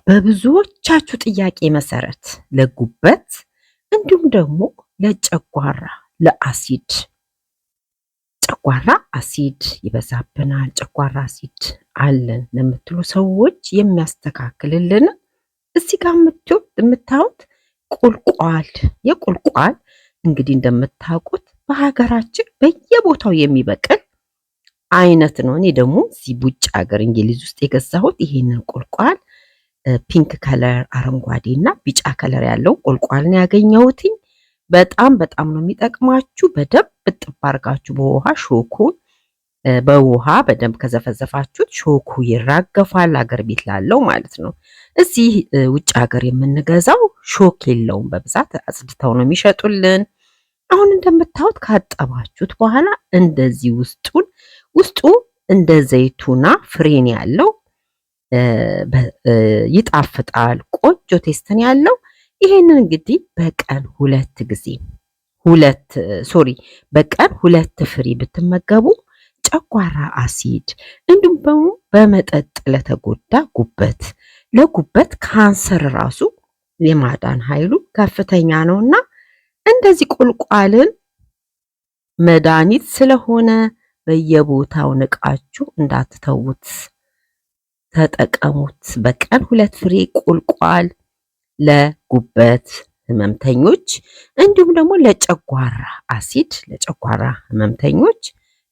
በብዙዎቻችሁ ጥያቄ መሰረት ለጉበት እንዲሁም ደግሞ ለጨጓራ ለአሲድ ጨጓራ አሲድ ይበዛብናል፣ ጨጓራ አሲድ አለን ለምትሉ ሰዎች የሚያስተካክልልን እዚህ ጋር የምታዩት ቁልቋል የቁልቋል እንግዲህ እንደምታውቁት በሀገራችን በየቦታው የሚበቅል አይነት ነው። እኔ ደግሞ እዚህ ውጭ ሀገር እንግሊዝ ውስጥ የገዛሁት ይሄንን ቁልቋል ፒንክ ከለር አረንጓዴ እና ቢጫ ከለር ያለው ቁልቋል ነው ያገኘሁት። በጣም ነው የሚጠቅማችሁ። በደንብ ጥብ አድርጋችሁ በውሃ በደንብ ከዘፈዘፋችሁት ሾኩ ይራገፋል፣ አገር ቤት ላለው ማለት ነው። እዚህ ውጭ ሀገር የምንገዛው ሾክ የለውም፣ በብዛት አጽድተው ነው የሚሸጡልን። አሁን እንደምታዩት ካጠባችሁት በኋላ እንደዚህ ውስጡ እንደ ዘይቱና ፍሬን ያለው ይጣፍጣል፣ ቆንጆ ቴስትን ያለው። ይሄንን እንግዲህ በቀን በቀን ሁለት ፍሬ ብትመገቡ ጨጓራ አሲድ እንዲሁም ደግሞ በመጠጥ ለተጎዳ ለጉበት ካንሰር ራሱ የማዳን ኃይሉ ከፍተኛ ነውና እንደዚህ ቁልቋልን መድኃኒት ስለሆነ በየቦታው ንቃችሁ እንዳትተዉት፣ ተጠቀሙት። በቀን 2 ፍሬ ቁልቋል ለጉበት ህመምተኞች እንዲሁም ደግሞ ለጨጓራ አሲድ ለጨጓራ ህመምተኞች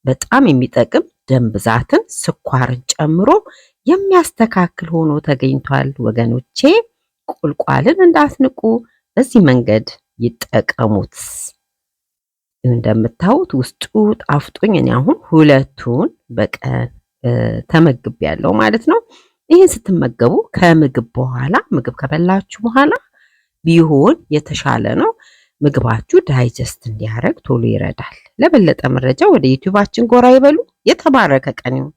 በጣም የሚጠቅም ደም ብዛትን፣ ስኳርን ጨምሮ የሚያስተካክል ሆኖ ተገኝቷል። ወገኖቼ ቁልቋልን እንዳትንቁ፣ በዚህ መንገድ ይጠቀሙት። እንደምታዩት ውስጡ ጣፍጦኝ እኔ አሁን 2ቱን በቀን ተመግቤያለሁ ማለት ነው። ይህን ስትመገቡ ምግብ ከበላችሁ በኋላ ቢሆን የተሻለ ነው። ምግባችሁ ዳይጀስት እንዲያደርግ ቶሎ ይረዳል። ለበለጠ መረጃ ወደ ዩቲዩባችን ጎራ ይበሉ። የተባረከ ቀን ይሁን።